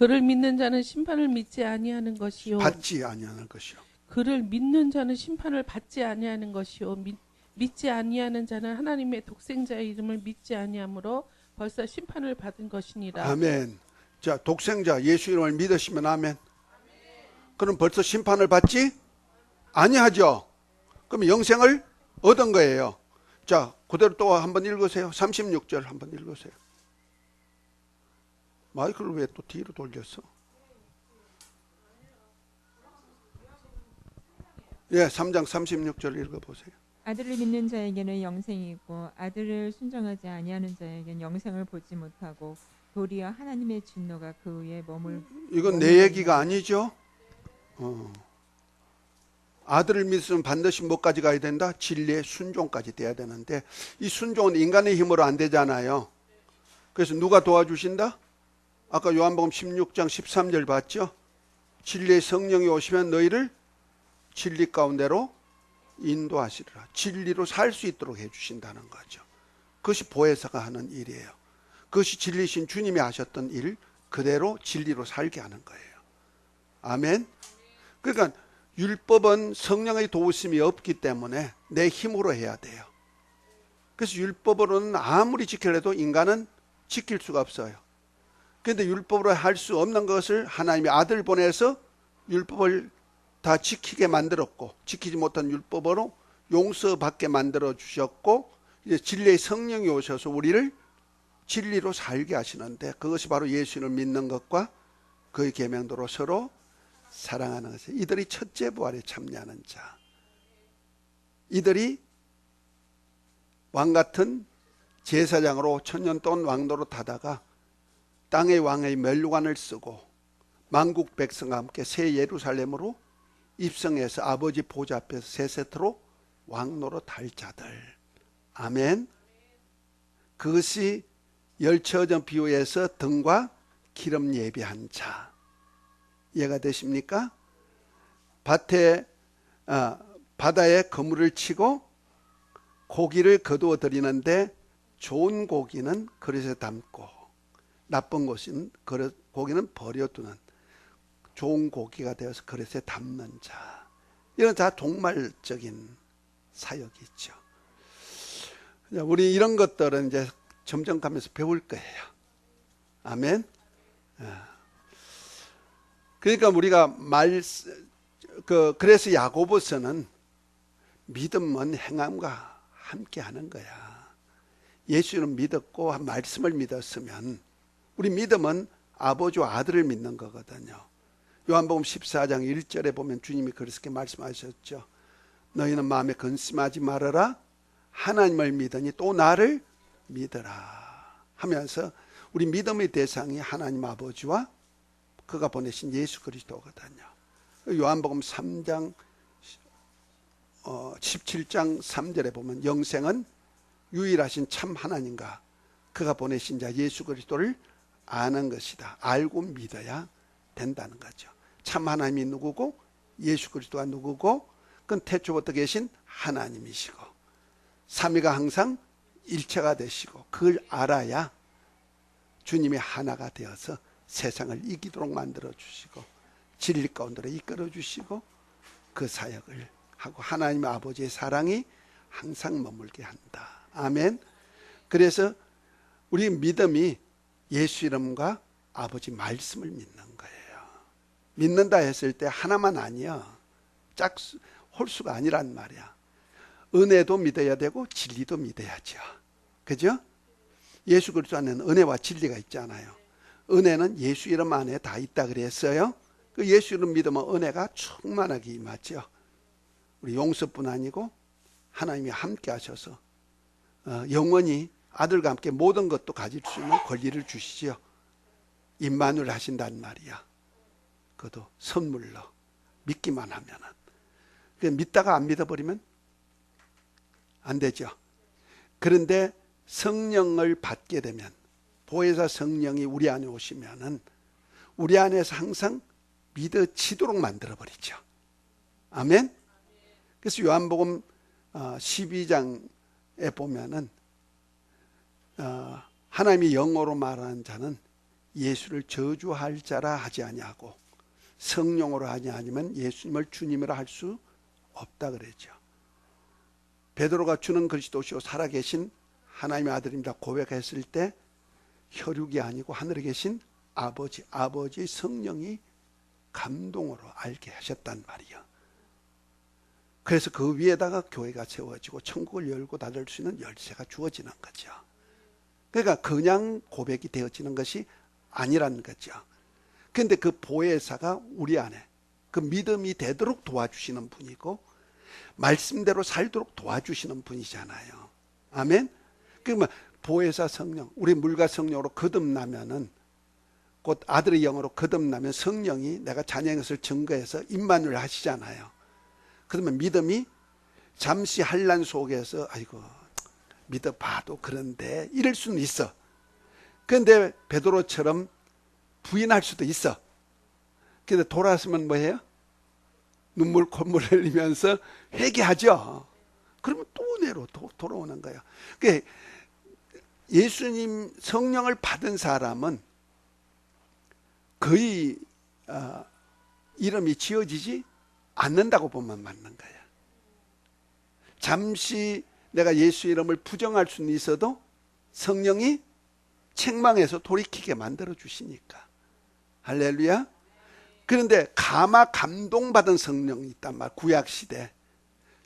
그를 믿는 자는 심판을 믿지 아니하는 것이요. 받지 아니하는 것이요. 그를 믿는 자는 심판을 받지 아니하는 것이요. 믿지 아니하는 자는 하나님의 독생자의 이름을 믿지 아니하므로 벌써 심판을 받은 것이니라. 아멘. 자, 독생자 예수 이름을 믿으시면 아멘. 그럼 벌써 심판을 받지 아니하죠. 그럼 영생을 얻은 거예요. 자, 그대로 또 한번 읽으세요. 36절 한번 읽으세요. 마이크를 왜 또 뒤로 돌렸어? 예, 3장 36절 읽어보세요. 아들을 믿는 자에게는 영생이 있고 아들을 순종하지 아니하는 자에게는 영생을 보지 못하고 도리어 하나님의 진노가 그 위에 이건 내 얘기가 아니죠. 아들을 믿으면 반드시 뭐까지 가야 된다? 진리의 순종까지 돼야 되는데 이 순종은 인간의 힘으로 안 되잖아요. 그래서 누가 도와주신다? 아까 요한복음 16장 13절 봤죠? 진리의 성령이 오시면 너희를 진리 가운데로 인도하시리라. 진리로 살 수 있도록 해주신다는 거죠. 그것이 보혜사가 하는 일이에요. 그것이 진리신 주님이 하셨던 일 그대로 진리로 살게 하는 거예요. 아멘. 그러니까 율법은 성령의 도우심이 없기 때문에 내 힘으로 해야 돼요. 그래서 율법으로는 아무리 지키려도 인간은 지킬 수가 없어요. 그런데 율법으로 할 수 없는 것을 하나님이 아들 보내서 율법을 다 지키게 만들었고 지키지 못한 율법으로 용서받게 만들어 주셨고 이제 진리의 성령이 오셔서 우리를 진리로 살게 하시는데 그것이 바로 예수를 믿는 것과 그의 계명대로 서로 사랑하는 것이에요. 이들이 첫째 부활에 참여하는 자, 이들이 왕같은 제사장으로 천년 동안 왕노로 타다가 땅의 왕의 멸관을 쓰고 만국 백성과 함께 새 예루살렘으로 입성해서 아버지 보좌 앞에서 세 세트로 왕노로 탈 자들. 아멘. 그것이 열처전 비유에서 등과 기름 예비한 자. 이해가 되십니까? 바다에 그물을 치고 고기를 거두어 드리는데 좋은 고기는 그릇에 담고 나쁜 고기는 버려두는 좋은 고기가 되어서 그릇에 담는 자. 이런 다 종말적인 사역이죠. 우리 이런 것들은 이제 점점 가면서 배울 거예요. 아멘. 그러니까 우리가 그래서 야고보서는 믿음은 행함과 함께 하는 거야. 예수를 믿었고 말씀을 믿었으면 우리 믿음은 아버지와 아들을 믿는 거거든요. 요한복음 14장 1절에 보면 주님이 그렇게 말씀하셨죠. 너희는 마음에 근심하지 말아라. 하나님을 믿으니 또 나를 믿어라 하면서 우리 믿음의 대상이 하나님 아버지와 그가 보내신 예수 그리스도거든요. 요한복음 3장 17장 3절에 보면 영생은 유일하신 참 하나님과 그가 보내신 자 예수 그리스도를 아는 것이다. 알고 믿어야 된다는 거죠. 참 하나님이 누구고 예수 그리스도가 누구고 그건 태초부터 계신 하나님이시고 삼위가 항상 일체가 되시고 그걸 알아야 주님이 하나가 되어서 세상을 이기도록 만들어 주시고 진리 가운데로 이끌어 주시고 그 사역을 하고 하나님 아버지의 사랑이 항상 머물게 한다. 아멘. 그래서 우리 믿음이 예수 이름과 아버지 말씀을 믿는 거예요. 믿는다 했을 때 하나만 아니야. 홀수가 아니란 말이야. 은혜도 믿어야 되고 진리도 믿어야죠. 그죠? 예수 그리스도 안에는 은혜와 진리가 있잖아요. 은혜는 예수 이름 안에 다 있다 그랬어요. 그 예수 이름 믿으면 은혜가 충만하게 임하죠. 우리 용서뿐 아니고 하나님이 함께 하셔서 영원히 아들과 함께 모든 것도 가질 수 있는 권리를 주시죠. 임마누엘 하신단 말이야. 그것도 선물로 믿기만 하면은. 믿다가 안 믿어버리면 안 되죠. 그런데 성령을 받게 되면 보혜사 성령이 우리 안에 오시면은 우리 안에서 항상 믿어지도록 만들어버리죠. 아멘. 그래서 요한복음 12장에 보면은 하나님이 영어로 말하는 자는 예수를 저주할 자라 하지 아니하고 성령으로 하지 아니면 예수님을 주님이라 할 수 없다 그랬죠. 베드로가 주는 그리스도시요 살아계신 하나님의 아들입니다 고백했을 때 혈육이 아니고 하늘에 계신 아버지 성령이 감동으로 알게 하셨단 말이요. 그래서 그 위에다가 교회가 세워지고 천국을 열고 닫을 수 있는 열쇠가 주어지는 거죠. 그러니까 그냥 고백이 되어지는 것이 아니라는 거죠. 그런데 그 보혜사가 우리 안에 그 믿음이 되도록 도와주시는 분이고 말씀대로 살도록 도와주시는 분이잖아요. 아멘. 그러면 보혜사 성령, 우리 물과 성령으로 거듭나면은 곧 아들의 영으로 거듭나면 성령이 내가 자녀인 것을 증거해서 임마누엘 하시잖아요. 그러면 믿음이 잠시 환난 속에서 아이고 믿어봐도 그런데 이럴 수는 있어. 그런데 베드로처럼 부인할 수도 있어. 근데 돌아서면 뭐예요? 눈물 콧물 흘리면서 회개하죠. 그러면 또 은혜로 돌아오는 거예요. 그러니까 예수님 성령을 받은 사람은 거의 이름이 지어지지 않는다고 보면 맞는 거예요. 잠시 내가 예수 이름을 부정할 수는 있어도 성령이 책망해서 돌이키게 만들어 주시니까. 할렐루야. 그런데 가마 감동받은 성령이 있단 말. 구약시대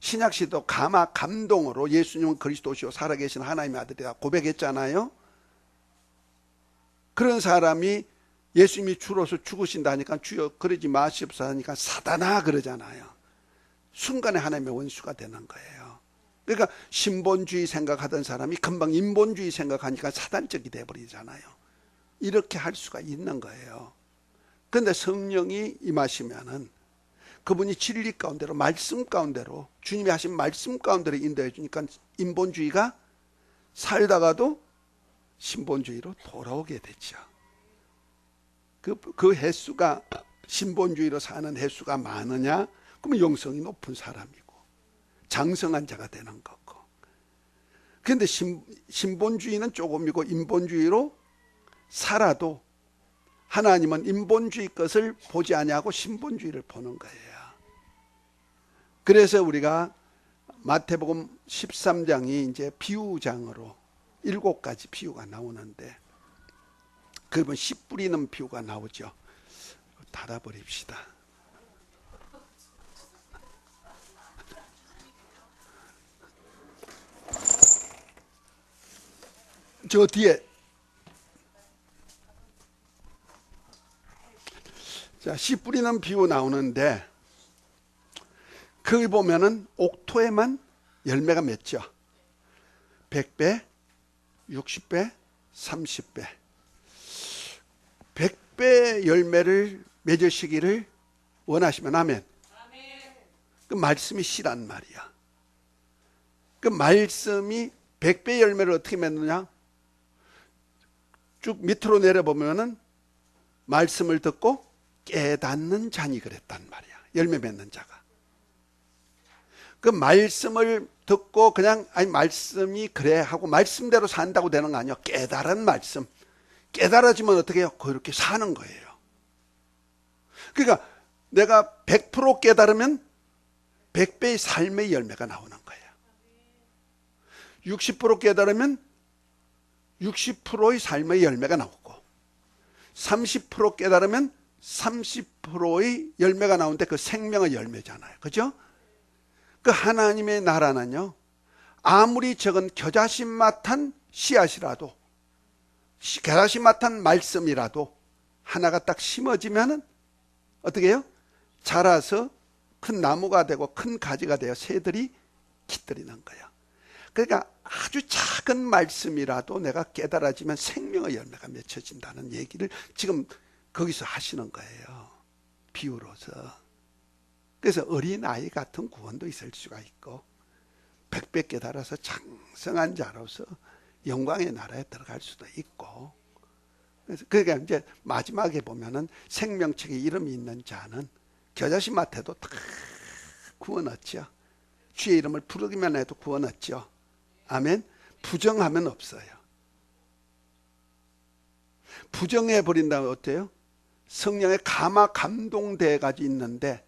신약시대도 가마 감동으로 예수님은 그리스도시요 살아계신 하나님의 아들이다 고백했잖아요. 그런 사람이 예수님이 주로서 죽으신다 하니까 주여 그러지 마시옵소서 하니까 사단아 그러잖아요. 순간에 하나님의 원수가 되는 거예요. 그러니까 신본주의 생각하던 사람이 금방 인본주의 생각하니까 사단적이 돼버리잖아요. 이렇게 할 수가 있는 거예요. 그런데 성령이 임하시면은 그분이 진리 가운데로 말씀 가운데로 주님이 하신 말씀 가운데로 인도해 주니까 인본주의가 살다가도 신본주의로 돌아오게 되죠. 그 횟수가 신본주의로 사는 횟수가 많으냐? 그러면 영성이 높은 사람이고 장성한 자가 되는 거고. 그런데 신본주의는 조금이고 인본주의로 살아도 하나님은 인본주의 것을 보지 아니하고 신본주의를 보는 거예요. 그래서 우리가 마태복음 13장이 이제 비유장으로 7가지 비유가 나오는데 그러면 씨 뿌리는 비유가 나오죠. 닫아버립시다. 저 뒤에 자, 씨 뿌리는 비유 나오는데 거기 보면은 옥토에만 열매가 맺죠. 100배, 60배, 30배. 100배 열매를 맺으시기를 원하시면 아멘. 그 말씀이 씨란 말이야. 그 말씀이 100배 열매를 어떻게 맺느냐? 쭉 밑으로 내려보면은 말씀을 듣고 깨닫는 자니 그랬단 말이야. 열매 맺는 자가. 그 말씀을 듣고 그냥 아니 말씀이 그래 하고 말씀대로 산다고 되는 거 아니야. 깨달은 말씀. 깨달아지면 어떻게 해요? 그렇게 사는 거예요. 그러니까 내가 100% 깨달으면 100배의 삶의 열매가 나오는 거예요. 60% 깨달으면 60%의 삶의 열매가 나오고 30% 깨달으면 30%의 열매가 나오는데 그 생명의 열매잖아요. 그죠? 그 하나님의 나라는요. 아무리 적은 겨자씨맛한 씨앗이라도 겨자씨맛한 말씀이라도 하나가 딱 심어지면은 어떻게 해요? 자라서 큰 나무가 되고 큰 가지가 되어 새들이 깃들이는 거예요. 그러니까 아주 작은 말씀이라도 내가 깨달아지면 생명의 열매가 맺혀진다는 얘기를 지금 거기서 하시는 거예요. 비유로서. 그래서 어린아이 같은 구원도 있을 수가 있고 100배 깨달아서 장성한 자로서 영광의 나라에 들어갈 수도 있고. 그래서 그러니까 이제 마지막에 보면은 생명책에 이름이 있는 자는 겨자씨 맛에도 다 구원 얻죠. 주의 이름을 부르기만 해도 구원 얻죠. 아멘. 부정하면 없어요. 부정해 버린다면 어때요? 성령의 감화 감동대까지 있는데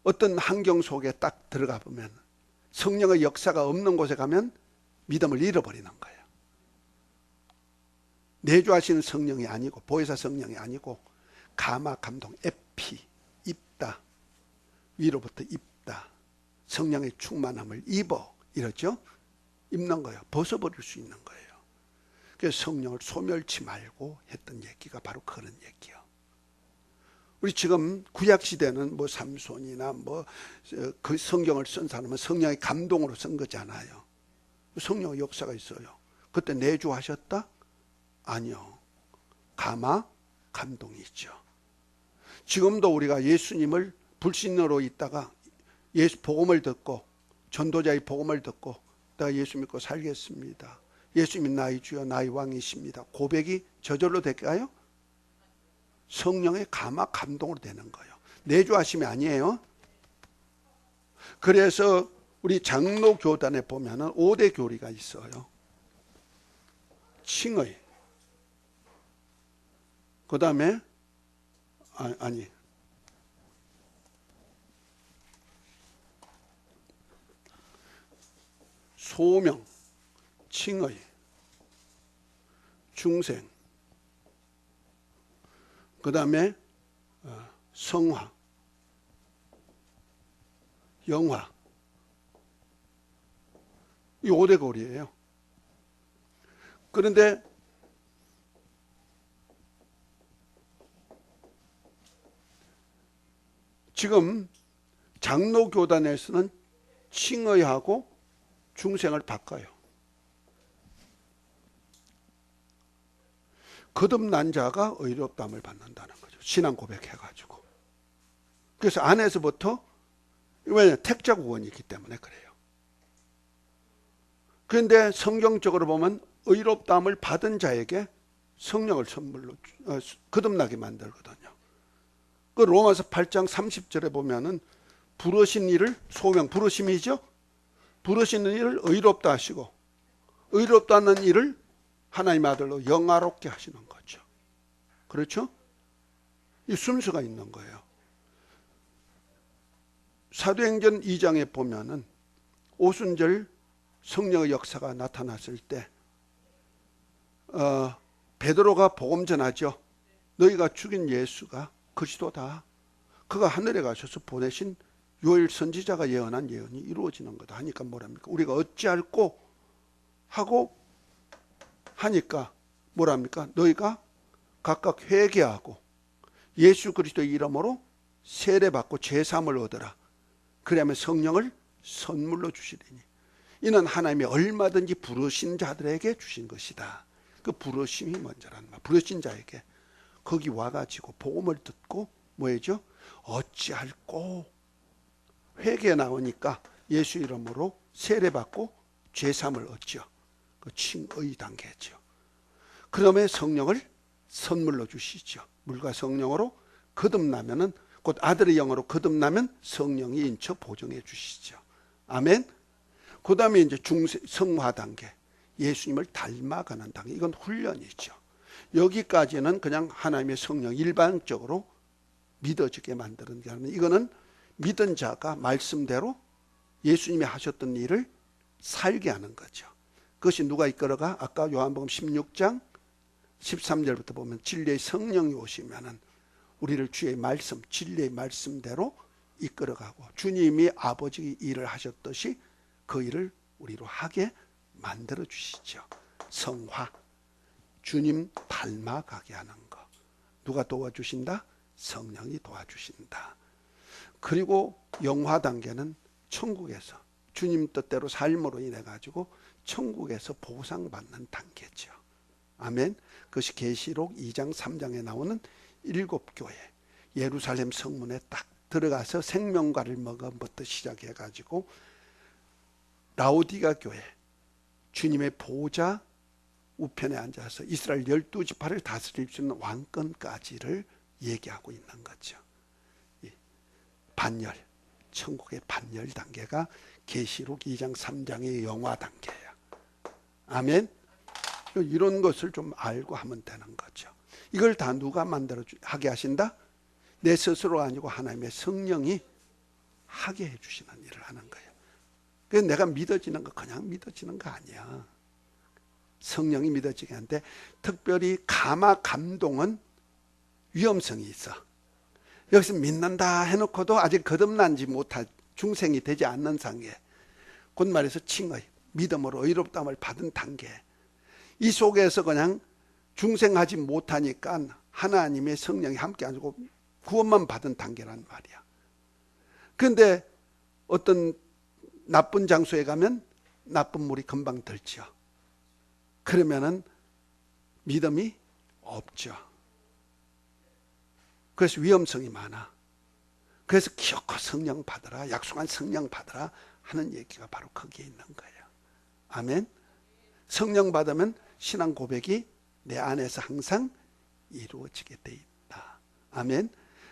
어떤 환경 속에 딱 들어가 보면 성령의 역사가 없는 곳에 가면 믿음을 잃어버리는 거예요. 내주하시는 성령이 아니고 보혜사 성령이 아니고 감화 감동 에피 입다, 위로부터 입다, 성령의 충만함을 입어, 이러죠. 입는 거예요. 벗어버릴 수 있는 거예요. 그래서 성령을 소멸치 말고 했던 얘기가 바로 그런 얘기예요. 우리 지금 구약시대는 뭐 삼손이나 뭐 그 성경을 쓴 사람은 성령의 감동으로 쓴 거잖아요. 성령의 역사가 있어요. 그때 내주하셨다? 아니요. 감화 감동이 있죠. 지금도 우리가 예수님을 불신으로 있다가 예수 복음을 듣고 전도자의 복음을 듣고 내가 예수 믿고 살겠습니다. 예수님이 나의 주여 나의 왕이십니다. 고백이 저절로 될까요? 성령의 감화 감동으로 되는 거예요. 내주하심이 아니에요. 그래서 우리 장로 교단에 보면은 5대 교리가 있어요. 칭의, 그 다음에 소명, 칭의, 중생, 그 다음에 성화, 영화, 이 5대 교리예요. 그런데 지금 장로교단에서는 칭의하고 중생을 바꿔요. 거듭난 자가 의롭다함을 받는다는 거죠. 신앙 고백해가지고. 그래서 안에서부터, 왜냐하면 택자 구원이 있기 때문에 그래요. 그런데 성경적으로 보면 의롭다함을 받은 자에게 성령을 선물로 거듭나게 만들거든요. 그 로마서 8장 30절에 보면은 부르신 이를, 소명 부르심이죠. 부르시는 일을 의롭다 하시고 의롭다는 일을 하나님의 아들로 영화롭게 하시는 거죠. 그렇죠? 이 순서가 있는 거예요. 사도행전 2장에 보면은 오순절 성령의 역사가 나타났을 때 베드로가 복음 전하죠. 너희가 죽인 예수가 그리스도다. 그가 하늘에 가셔서 보내신 요엘 선지자가 예언한 예언이 이루어지는 거다 하니까 뭐랍니까? 우리가 어찌할꼬 하고 하니까 뭐랍니까? 너희가 각각 회개하고 예수 그리스도의 이름으로 세례받고 제사함을 얻어라. 그러면 성령을 선물로 주시리니 이는 하나님이 얼마든지 부르신 자들에게 주신 것이다. 그 부르심이 먼저라는 말. 부르신 자에게 거기 와가지고 복음을 듣고 뭐죠? 어찌할꼬 회개 나오니까 예수 이름으로 세례받고 죄사함을 얻죠. 그 칭의 단계죠. 그러면 성령을 선물로 주시죠. 물과 성령으로 거듭나면은 곧 아들의 영으로 거듭나면 성령이 인쳐 보정해 주시죠. 아멘. 그 다음에 이제 성화 단계, 예수님을 닮아가는 단계. 이건 훈련이죠. 여기까지는 그냥 하나님의 성령 일반적으로 믿어지게 만드는 게 아니라 이거는 믿은 자가 말씀대로 예수님이 하셨던 일을 살게 하는 거죠. 그것이 누가 이끌어가? 아까 요한복음 16장 13절부터 보면 진리의 성령이 오시면은 우리를 주의 말씀, 진리의 말씀대로 이끌어가고 주님이 아버지 일을 하셨듯이 그 일을 우리로 하게 만들어 주시죠. 성화, 주님 닮아가게 하는 거. 누가 도와주신다? 성령이 도와주신다. 그리고 영화 단계는 천국에서 주님 뜻대로 삶으로 인해 가지고 천국에서 보상받는 단계죠. 아멘. 그것이 계시록 2장 3장에 나오는 7교회 예루살렘 성문에 딱 들어가서 생명과를 먹음부터 시작해 가지고 라오디가 교회 주님의 보좌 우편에 앉아서 이스라엘 12지파를 다스릴 수 있는 왕권까지를 얘기하고 있는 거죠. 반열, 천국의 반열 단계가 계시록 2장 3장의 영화 단계예요. 아멘. 이런 것을 좀 알고 하면 되는 거죠. 이걸 다 누가 하게 하신다? 내 스스로가 아니고 하나님의 성령이 하게 해주시는 일을 하는 거예요. 그래서 내가 믿어지는 거 그냥 믿어지는 거 아니야. 성령이 믿어지게 하는데, 특별히 감화 감동은 위험성이 있어. 여기서 믿는다 해놓고도 아직 거듭난지 못할, 중생이 되지 않는 단계, 곧 말해서 칭의, 믿음으로 의롭다함을 받은 단계, 이 속에서 그냥 중생하지 못하니까 하나님의 성령이 함께 안 주고 구원만 받은 단계란 말이야. 그런데 어떤 나쁜 장소에 가면 나쁜 물이 금방 들죠. 그러면은 믿음이 없죠. 그래서 위험성이 많아. 그래서 기어코 성령 받으라, 약속한 성령 받으라 하는 얘기가 바로 거기에 있는 거예요. 아멘. 성령 받으면 신앙 고백이 내 안에서 항상 이루어지게 돼 있다. 아멘.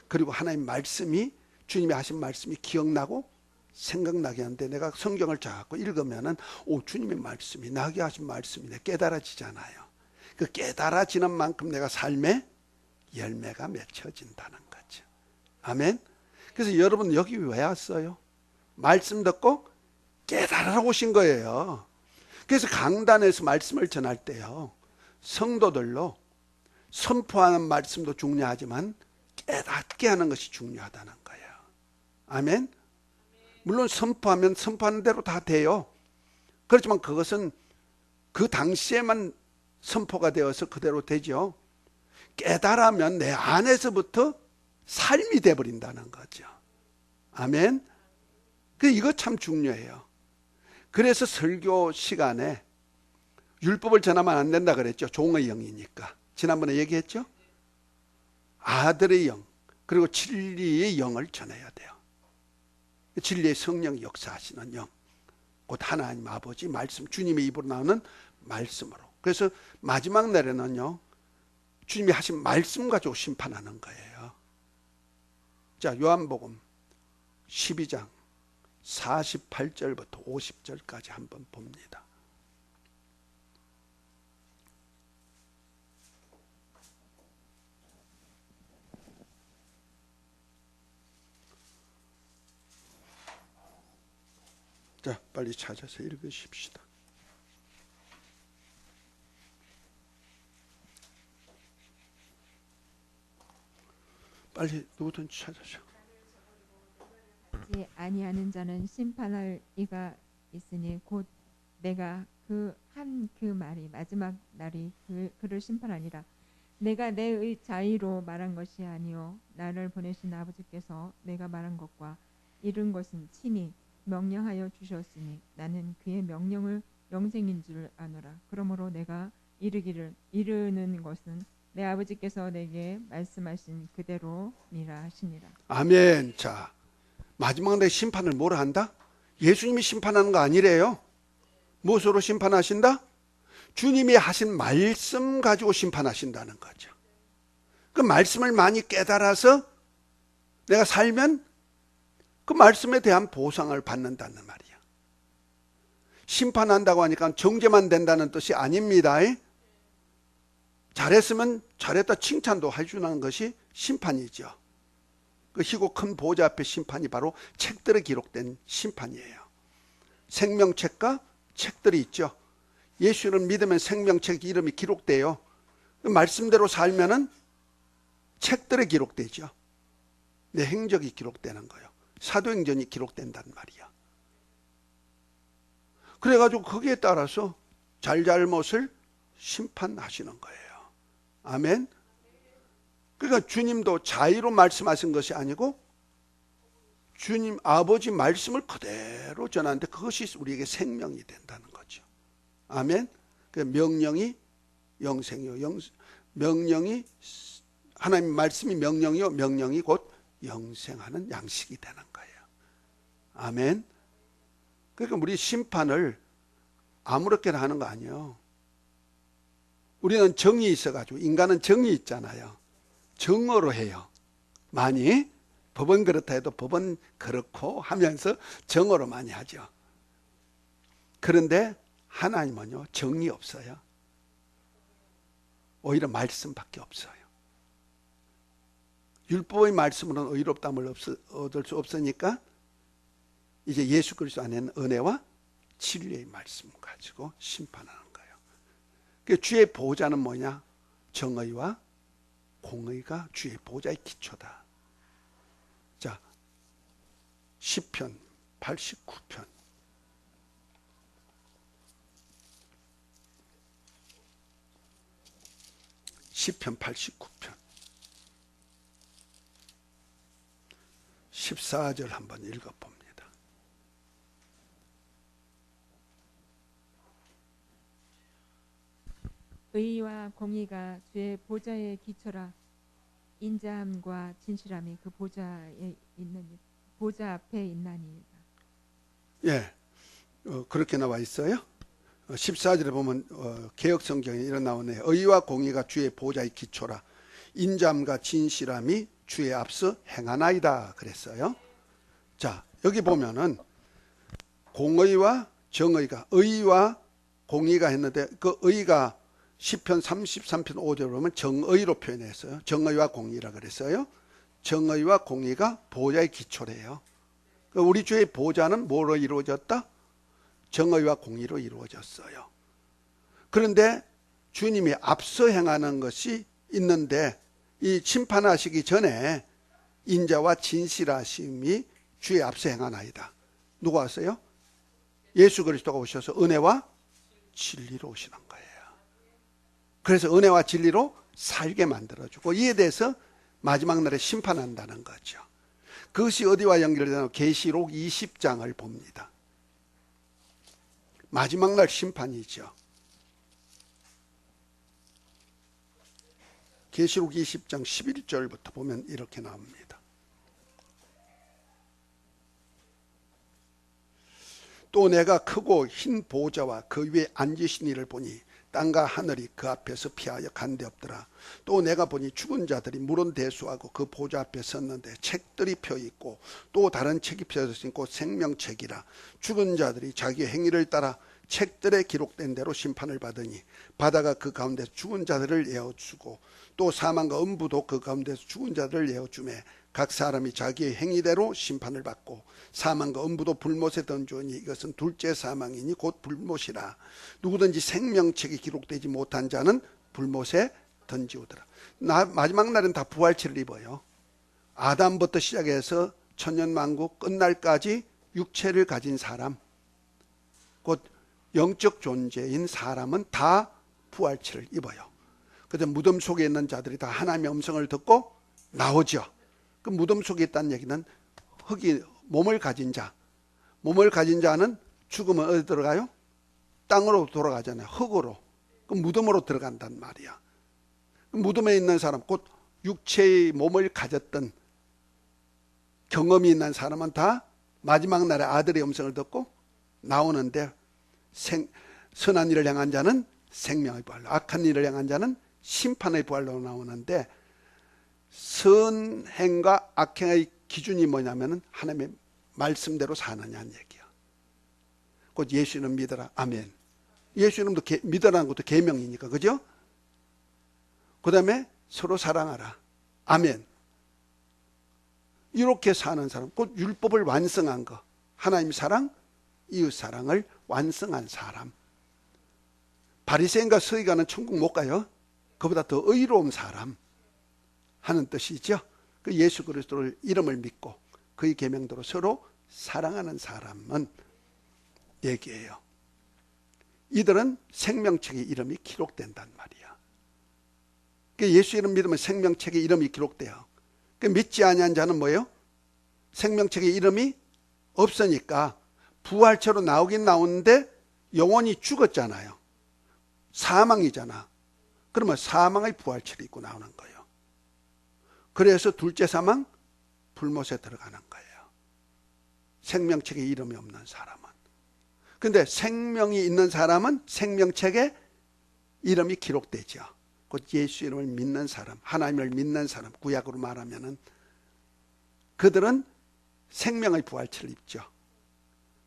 그리고 하나님 말씀이, 주님이 하신 말씀이 기억나고 생각나게 하는데, 내가 성경을 자꾸 읽으면은 주님의 말씀이, 나게 하신 말씀이 깨달아지잖아요. 그 깨달아지는 만큼 내가 삶에 열매가 맺혀진다는 거죠. 아멘. 그래서 여러분 여기 왜 왔어요? 말씀 듣고 깨달으러 오신 거예요. 그래서 강단에서 말씀을 전할 때요, 성도들로 선포하는 말씀도 중요하지만 깨닫게 하는 것이 중요하다는 거예요. 아멘. 물론 선포하면 선포하는 대로 다 돼요. 그렇지만 그것은 그 당시에만 선포가 되어서 그대로 되죠. 깨달으면 내 안에서부터 삶이 돼버린다는 거죠. 아멘. 이거 참 중요해요. 그래서 설교 시간에 율법을 전하면 안 된다 그랬죠. 종의 영이니까. 지난번에 얘기했죠. 아들의 영, 그리고 진리의 영을 전해야 돼요. 진리의 성령이 역사하시는 영, 곧 하나님 아버지 말씀, 주님의 입으로 나오는 말씀으로. 그래서 마지막 날에는요, 주님이 하신 말씀 가지고 심판하는 거예요. 자, 요한복음 12장 48절부터 50절까지 한번 봅니다. 자, 빨리 찾아서 읽으십시다. 빨리 누구든지 찾아서. 하지 아니하는 자는 심판할 이가 있으니 곧 내가 그 말이 마지막 날이 그를 심판하니라. 내가 내 자의로 말한 것이 아니요 나를 보내신 아버지께서 내가 말한 것과 이룬 것은 친히 명령하여 주셨으니 나는 그의 명령을 영생인 줄 아노라. 그러므로 내가 이르는 것은 내 아버지께서 내게 말씀하신 그대로니라 하시니라. 아멘. 자, 마지막 날 심판을 뭐라 한다? 예수님이 심판하는 거 아니래요. 무엇으로 심판하신다? 주님이 하신 말씀 가지고 심판하신다는 거죠. 그 말씀을 많이 깨달아서 내가 살면 그 말씀에 대한 보상을 받는다는 말이야. 심판한다고 하니까 정죄만 된다는 뜻이 아닙니다. 잘했으면 잘했다 칭찬도 해주는 것이 심판이죠. 그 희고 큰 보좌 앞에 심판이 바로 책들에 기록된 심판이에요. 생명책과 책들이 있죠. 예수를 믿으면 생명책 이름이 기록돼요. 그 말씀대로 살면은 책들에 기록되죠. 내 행적이 기록되는 거예요. 사도행전이 기록된단 말이야. 그래가지고 거기에 따라서 잘잘못을 심판하시는 거예요. 아멘. 그러니까 주님도 자의로 말씀하신 것이 아니고 주님 아버지 말씀을 그대로 전하는데 그것이 우리에게 생명이 된다는 거죠. 아멘. 그 명령이 영생이요, 명령이 하나님 말씀이 명령이요, 명령이 곧 영생하는 양식이 되는 거예요. 아멘. 그러니까 우리 심판을 아무렇게나 하는 거 아니에요. 우리는 정이 있어가지고, 인간은 정이 있잖아요. 정어로 해요. 많이 법은 그렇다 해도 법은 그렇고 하면서 정어로 많이 하죠. 그런데 하나님은요, 정이 없어요. 오히려 말씀밖에 없어요. 율법의 말씀으로는 의롭다함을 얻을 수 없으니까 이제 예수 그리스도 안에는 은혜와 진리의 말씀 가지고 심판하는 거예요. 그 주의 보호자는 뭐냐? 정의와 공의가 주의 보호자의 기초다. 자, 시편 89편. 시편 89편 14절 한번 읽어봅니다. 의와 공의가 주의 보좌의 기초라. 인자함과 진실함이 그 보좌 앞에 있나니이다. 예, 그렇게 나와 있어요. 14절에 보면 개역성경에 이런 나오네요. 의와 공의가 주의 보좌의 기초라. 인자함과 진실함이 주의 앞서 행하나이다 그랬어요. 자, 여기 보면은 공의와 정의가, 의와 공의가 했는데 그 의가 시편 33편 5절에 보면 정의로 표현했어요. 정의와 공의라 그랬어요. 정의와 공의가 보좌의 기초래요. 우리 주의 보좌는 뭐로 이루어졌다? 정의와 공의로 이루어졌어요. 그런데 주님이 앞서 행하는 것이 있는데 이 심판하시기 전에 인자와 진실하심이 주의 앞서 행하나이다. 누가 왔어요? 예수 그리스도가 오셔서 은혜와 진리로 오시는 거예요. 그래서 은혜와 진리로 살게 만들어주고 이에 대해서 마지막 날에 심판한다는 거죠. 그것이 어디와 연결되나 계시록 20장을 봅니다. 마지막 날 심판이죠. 계시록 20장 11절부터 보면 이렇게 나옵니다. 또 내가 크고 흰 보좌와 그 위에 앉으신 이를 보니 땅과 하늘이 그 앞에서 피하여 간데 없더라. 또 내가 보니 죽은 자들이 물은 대수하고 그 보좌 앞에 섰는데 책들이 펴 있고 또 다른 책이 펴져 있고 생명책이라. 죽은 자들이 자기 행위를 따라 책들에 기록된 대로 심판을 받으니 바다가 그 가운데서 죽은 자들을 내어주고 또 사망과 음부도 그 가운데서 죽은 자들을 내어주매 각 사람이 자기의 행위대로 심판을 받고 사망과 음부도 불못에 던지오니 이것은 둘째 사망이니 곧 불못이라. 누구든지 생명책이 기록되지 못한 자는 불못에 던지오더라. 마지막 날은 다 부활체를 입어요. 아담부터 시작해서 천년만국 끝날까지 육체를 가진 사람, 곧 영적 존재인 사람은 다 부활체를 입어요. 그래서 무덤 속에 있는 자들이 다 하나님의 음성을 듣고 나오죠. 그 무덤 속에 있다는 얘기는 몸을 가진 자는 죽으면 어디 들어가요? 땅으로 돌아가잖아요. 흙으로. 그 무덤으로 들어간단 말이야. 그 무덤에 있는 사람, 곧 육체의 몸을 가졌던 경험이 있는 사람은 다 마지막 날에 아들의 음성을 듣고 나오는데 선한 일을 향한 자는 생명의 부활로, 악한 일을 향한 자는 심판의 부활로 나오는데 선행과 악행의 기준이 뭐냐면은 하나님의 말씀대로 사느냐는 얘기야. 곧 예수 이름 믿어라. 아멘. 예수 이름도 믿어라는 것도 계명이니까, 그죠? 그 다음에 서로 사랑하라. 아멘. 이렇게 사는 사람, 곧 율법을 완성한 거. 하나님 사랑, 이웃 사랑을 완성한 사람. 바리새인과 서기관은 천국 못 가요. 그보다 더 의로운 사람 하는 뜻이죠. 그 예수 그리스도를 이름을 믿고 그의 계명대로 서로 사랑하는 사람은 얘기해요. 이들은 생명책에 이름이 기록된단 말이야. 예수 이름 믿으면 생명책에 이름이 기록돼요. 믿지 아니한 자는 뭐예요? 생명책에 이름이 없으니까 부활체로 나오긴 나오는데 영혼이 죽었잖아요. 사망이잖아. 그러면 사망의 부활체를 입고 나오는 거예요. 그래서 둘째 사망, 불못에 들어가는 거예요. 생명책에 이름이 없는 사람은. 근데 생명이 있는 사람은 생명책에 이름이 기록되죠. 곧 예수 이름을 믿는 사람, 하나님을 믿는 사람, 구약으로 말하면은 그들은 생명의 부활체를 입죠.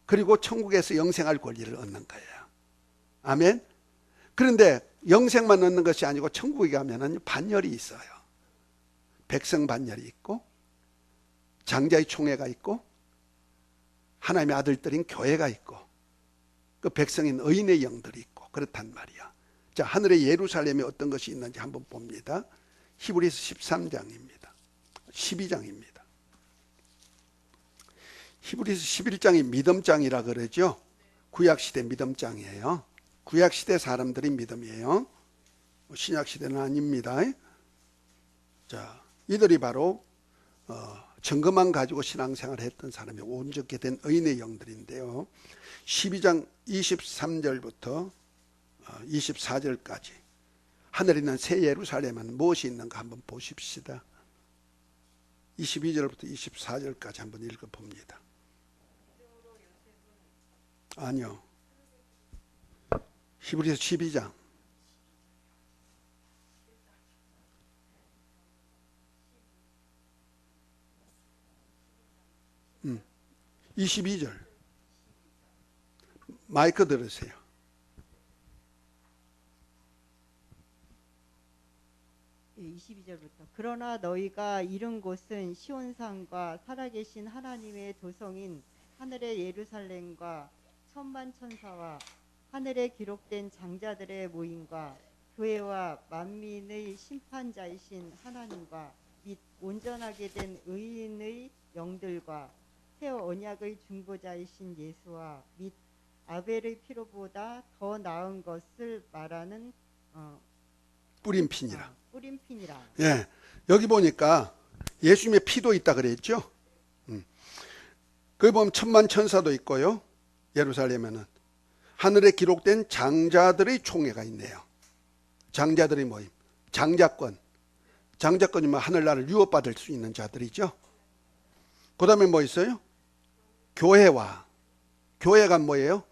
그리고 천국에서 영생할 권리를 얻는 거예요. 아멘. 그런데 영생만 얻는 것이 아니고 천국에 가면은 반열이 있어요. 백성 반열이 있고 장자의 총회가 있고 하나님의 아들들인 교회가 있고 그 백성인 의인의 영들이 있고 그렇단 말이야. 자, 하늘의 예루살렘에 어떤 것이 있는지 한번 봅니다. 히브리서 13장입니다. 12장입니다. 히브리서 11장이 믿음장이라 그러죠. 구약시대 믿음장이에요. 구약시대 사람들이 믿음이에요. 신약시대는 아닙니다. 자, 이들이 바로 증거만 가지고 신앙생활을 했던 사람이 온전케 된 의인의 영들인데요. 12장 23절부터 24절까지 하늘에 있는 새 예루살렘은 무엇이 있는가 한번 보십시다. 22절부터 24절까지 한번 읽어봅니다. 아니요. 히브리서 12장. 22절. 마이크 들으세요. 예, 22절부터 그러나 너희가 이른 곳은 시온산과 살아계신 하나님의 도성인 하늘의 예루살렘과 천만 천사와 하늘에 기록된 장자들의 모임과 교회와 만민의 심판자이신 하나님과 및 온전하게 된 의인의 영들과 새 언약의 중보자이신 예수와 및 아벨의 피로보다 더 나은 것을 말하는 뿌림핀이라. 뿌림핀이라. 예, 여기 보니까 예수님의 피도 있다 그랬죠. 거기 보면 천만 천사도 있고요. 예루살렘에는 하늘에 기록된 장자들의 총회가 있네요. 장자들의 모임, 장자권. 장자권이면 하늘나라를 유업받을 수 있는 자들이죠. 그 다음에 뭐 있어요? 교회와, 교회가 뭐예요?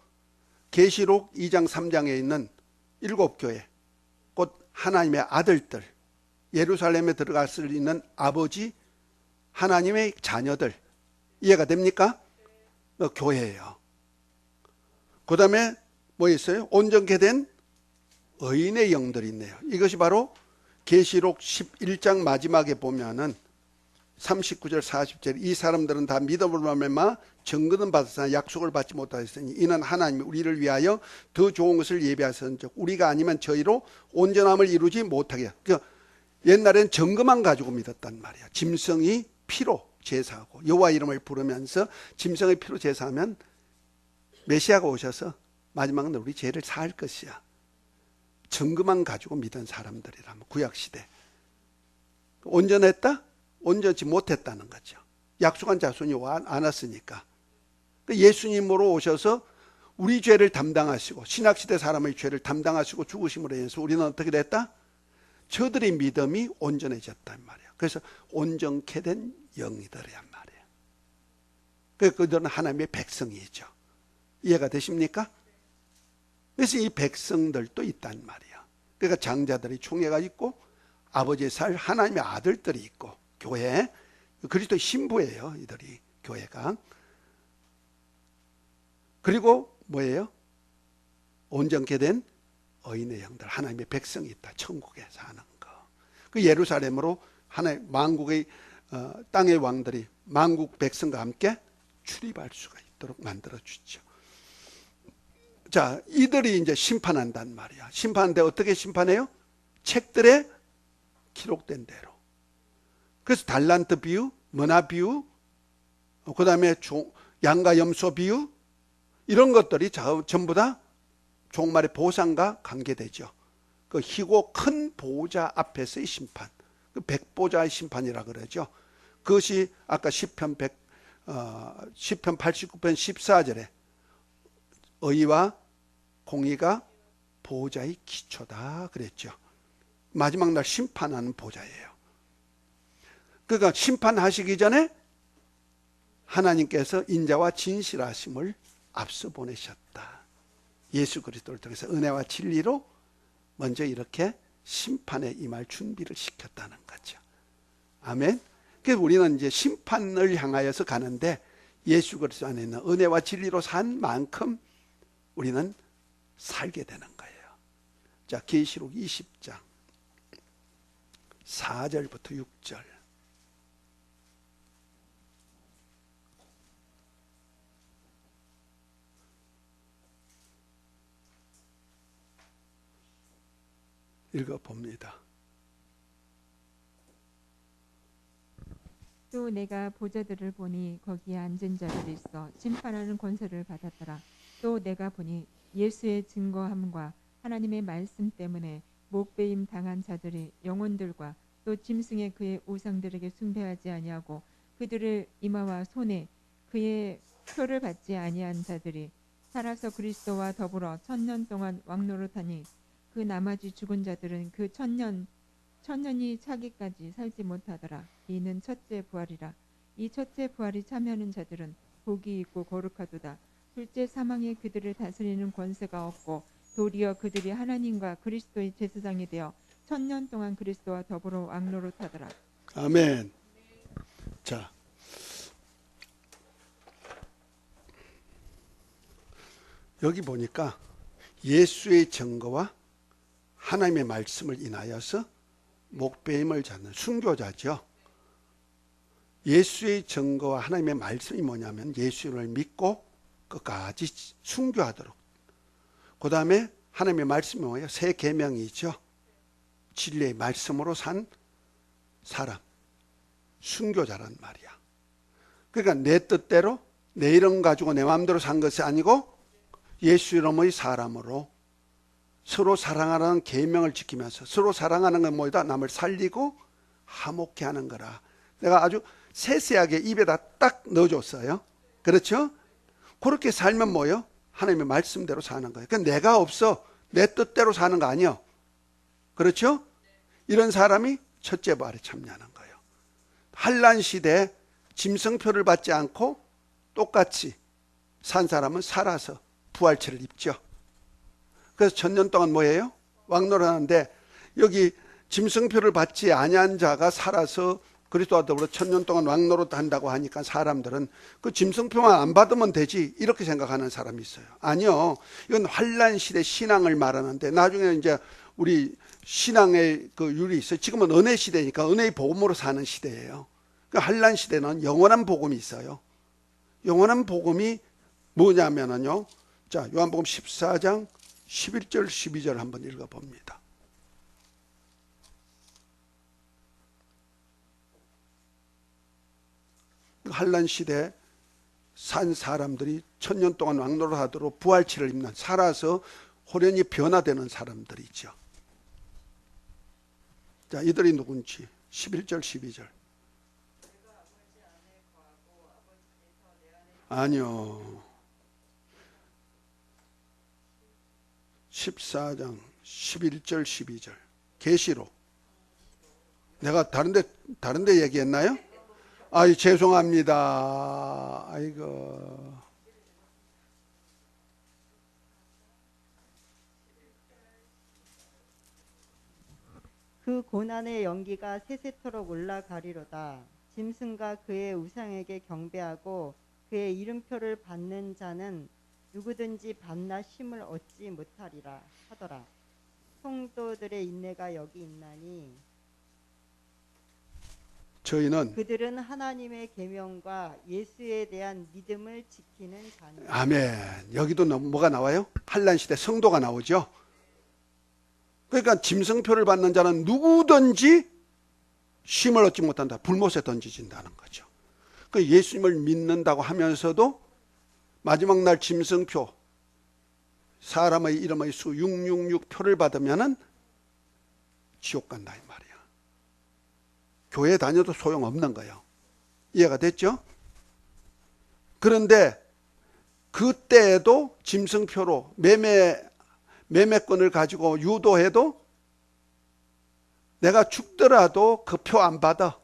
계시록 2장 3장에 있는 7교회, 곧 하나님의 아들들, 예루살렘에 들어갈 수 있는 아버지, 하나님의 자녀들. 이해가 됩니까? 교회예요. 그 다음에 뭐 있어요? 온전케 된 의인의 영들이 있네요. 이것이 바로 계시록 11장 마지막에 보면은 39절 40절 이 사람들은 다 믿음으로 말미암아 증거는 받았으나 약속을 받지 못하였으니 이는 하나님이 우리를 위하여 더 좋은 것을 예비하셨은즉 우리가 아니면 저희로 온전함을 이루지 못하게. 그러니까 옛날엔 증거만 가지고 믿었단 말이야. 짐승이 피로 제사하고 여호와 이름을 부르면서 짐승의 피로 제사하면 메시아가 오셔서 마지막은 우리 죄를 사할 것이야. 증거만 가지고 믿은 사람들이라면 구약시대. 온전했다? 온전치 못했다는 거죠. 약속한 자손이 안 왔으니까. 예수님으로 오셔서 우리 죄를 담당하시고 신약시대 사람의 죄를 담당하시고 죽으심으로 인해서 우리는 어떻게 됐다? 저들의 믿음이 온전해졌단 말이에요. 그래서 온전케 된 영이들이란 말이에요. 그래서 그들은 하나님의 백성이죠. 이해가 되십니까? 그래서 이 백성들도 있단 말이에요. 그러니까 장자들의 총회가 있고 아버지의 살 하나님의 아들들이 있고 교회, 그리스도의 신부예요. 이들이 교회가. 그리고 뭐예요? 온전케 된 의인의 영들, 하나님의 백성이 있다. 천국에 사는 거. 그 예루살렘으로 하나님 만국의 땅의 왕들이 만국 백성과 함께 출입할 수가 있도록 만들어 주죠. 자, 이들이 이제 심판한단 말이야. 심판하는데 어떻게 심판해요? 책들에 기록된 대로. 그래서 달란트 비유, 머나 비유, 그 다음에 양과 염소 비유, 이런 것들이 전부 다 종말의 보상과 관계되죠. 그 희고 큰 보호자 앞에서의 심판, 그 백보자의 심판이라 그러죠. 그것이 아까 시편 89편 14절에 의와 공의가 보호자의 기초다 그랬죠. 마지막 날 심판하는 보좌예요. 그러니까 심판하시기 전에 하나님께서 인자와 진실하심을 앞서 보내셨다. 예수 그리스도를 통해서 은혜와 진리로 먼저 이렇게 심판에 임할 준비를 시켰다는 거죠. 아멘. 그래서 우리는 이제 심판을 향하여서 가는데 예수 그리스도 안에 있는 은혜와 진리로 산 만큼 우리는 살게 되는 거예요. 자, 계시록 20장 4절부터 6절. 읽어봅니다. 또 내가 보좌들을 보니 거기에 앉은 자들이 있어 심판하는 권세를 받았더라. 또 내가 보니 예수의 증거함과 하나님의 말씀 때문에 목배임 당한 자들이 영혼들과 또 짐승의 그의 우상들에게 숭배하지 아니하고 그들의 이마와 손에 그의 표를 받지 아니한 자들이 살아서 그리스도와 더불어 1000년 동안 왕노릇하니 그 나머지 죽은 자들은 그 천년이 차기까지 살지 못하더라. 이는 첫째 부활이라. 이 첫째 부활이 참여하는 자들은 복이 있고 거룩하도다. 둘째 사망이 그들을 다스리는 권세가 없고 도리어 그들이 하나님과 그리스도의 제사장이 되어 1000년 동안 그리스도와 더불어 왕노릇하더라. 아멘. 자, 여기 보니까 예수의 증거와 하나님의 말씀을 인하여서 목배임을 잡는 순교자죠. 예수의 증거와 하나님의 말씀이 뭐냐면 예수를 믿고 끝까지 순교하도록. 그 다음에 하나님의 말씀이 뭐예요? 새 계명이죠. 진리의 말씀으로 산 사람, 순교자란 말이야. 그러니까 내 뜻대로 내 이름 가지고 내 마음대로 산 것이 아니고 예수 이름의 사람으로 서로 사랑하라는 계명을 지키면서, 서로 사랑하는 건 뭐다? 남을 살리고 화목케 하는 거라. 내가 아주 세세하게 입에다 딱 넣어줬어요. 그렇죠? 그렇게 살면 뭐예요? 하나님의 말씀대로 사는 거예요. 그러니까 내가 없어 내 뜻대로 사는 거 아니에요. 그렇죠? 이런 사람이 첫째 부활에 참여하는 거예요. 환난 시대에 짐승표를 받지 않고 똑같이 산 사람은 살아서 부활체를 입죠. 그래서 1000년 동안 뭐예요? 왕노릇하는데, 여기 짐승표를 받지 아니한 자가 살아서 그리스도와 더불어 1000년 동안 왕노릇한다고 하니까 사람들은 그 짐승표만 안 받으면 되지 이렇게 생각하는 사람이 있어요. 아니요, 이건 환난 시대 신앙을 말하는데, 나중에 이제 우리 신앙의 그 율이 있어요. 지금은 은혜 시대니까 은혜의 복음으로 사는 시대예요. 그러니까 환난 시대는 영원한 복음이 있어요. 영원한 복음이 뭐냐면은요, 자, 요한복음 14장 11절 12절 한번 읽어봅니다. 환난 시대 산 사람들이 1000년 동안 왕노릇하도록 부활체를 입는, 살아서 호련히 변화되는 사람들이죠. 자, 이들이 누군지 11절 12절. 아니요, 14장 11절 12절 계시록. 내가 다른데 얘기했나요? 아이, 죄송합니다. 아이고. 그 고난의 연기가 세세토록 올라가리로다. 짐승과 그의 우상에게 경배하고 그의 이름표를 받는 자는 누구든지 밤낮 쉼을 얻지 못하리라 하더라. 성도들의 인내가 여기 있나니 저희는 그들은 하나님의 계명과 예수에 대한 믿음을 지키는 자니. 아멘. 여기도 뭐가 나와요? 환난 시대 성도가 나오죠. 그러니까 짐승표를 받는 자는 누구든지 쉼을 얻지 못한다. 불못에 던지진다는 거죠. 그 예수님을 믿는다고 하면서도 마지막 날 짐승표, 사람의 이름의 수 666 표를 받으면은 지옥 간다 이 말이야. 교회 다녀도 소용없는 거예요. 이해가 됐죠? 그런데 그때에도 짐승표로 매매권을 가지고 유도해도 내가 죽더라도 그 표 안 받아.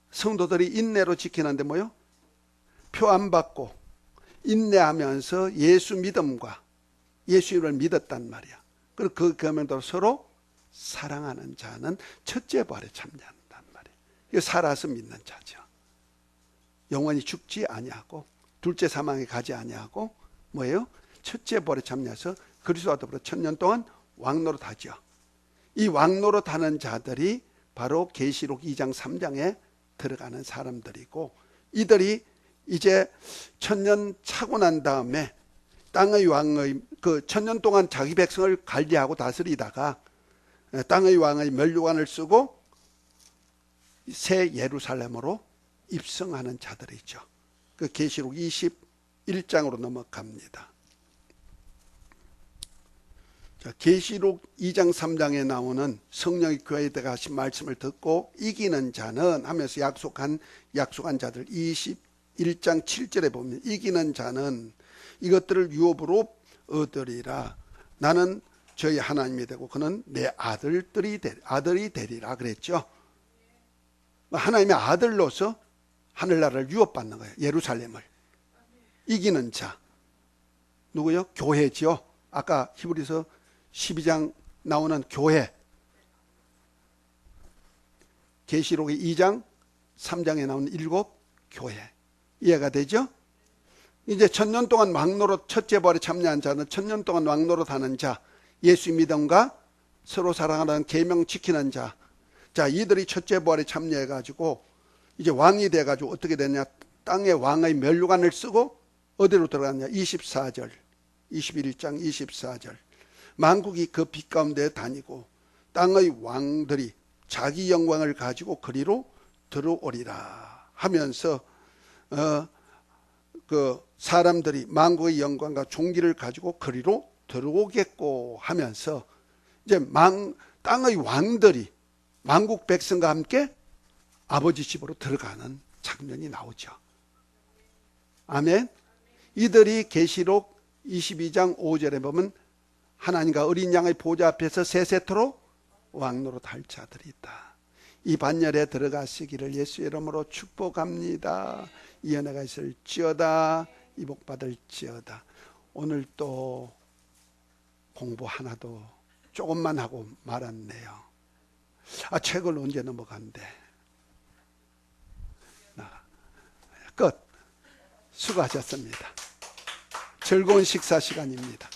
성도들이 인내로 지키는데 뭐요? 표 안 받고 인내하면서 예수 믿음과 예수를 믿었단 말이야. 그리고 그 계명대로 서로 사랑하는 자는 첫째 부활에 참여한단 말이야. 이거 살아서 믿는 자죠. 영원히 죽지 아니하고 둘째 사망에 가지 아니하고 뭐예요? 첫째 부활에 참여해서 그리스도와 더불어 1000년 동안 왕노릇하죠. 이 왕노릇하는 자들이 바로 계시록 2장 3장에 들어가는 사람들이고, 이들이 이제 1000년 차고 난 다음에 땅의 왕의 그 1000년 동안 자기 백성을 관리하고 다스리다가 땅의 왕의 면류관을 쓰고 새 예루살렘으로 입성하는 자들이죠. 그 계시록 21장으로 넘어갑니다. 계시록 2장 3장에 나오는 성령이 교회에 하신 말씀을 듣고 이기는 자는 하면서 약속한 자들 21장 7절에 보면 이기는 자는 이것들을 유업으로 얻으리라. 나는 저희 하나님이 되고 그는 내 아들이 되리라 그랬죠. 하나님의 아들로서 하늘나라를 유업받는 거예요. 예루살렘을. 이기는 자 누구요? 교회죠. 아까 히브리서 12장 나오는 교회. 계시록의 2장 3장에 나오는 7 교회. 이해가 되죠? 이제 1000년 동안 왕노릇 첫째 부활에 참여한 자는 1000년 동안 왕노릇 하는 자, 예수 믿음과 서로 사랑하는 계명 지키는 자. 자, 이들이 첫째 부활에 참여해 가지고 이제 왕이 돼 가지고 어떻게 되냐? 땅의 왕의 면류관을 쓰고 어디로 들어갔냐? 24절. 21장 24절. 만국이 그 빛 가운데 다니고 땅의 왕들이 자기 영광을 가지고 그리로 들어오리라 하면서 그 사람들이 만국의 영광과 종기를 가지고 그리로 들어오겠고 하면서 이제 땅의 왕들이 만국 백성과 함께 아버지 집으로 들어가는 장면이 나오죠. 아멘. 이들이 계시록 22장 5절에 보면 하나님과 어린 양의 보좌 앞에서 세세토록 왕노릇할 자들이 있다. 이 반열에 들어가시기를 예수의 이름으로 축복합니다. 이 은혜가 있을지어다. 이 복 받을지어다. 오늘 또 공부 하나도 조금만 하고 말았네요. 책을 언제 넘어간대. 끝. 수고하셨습니다. 즐거운 식사 시간입니다.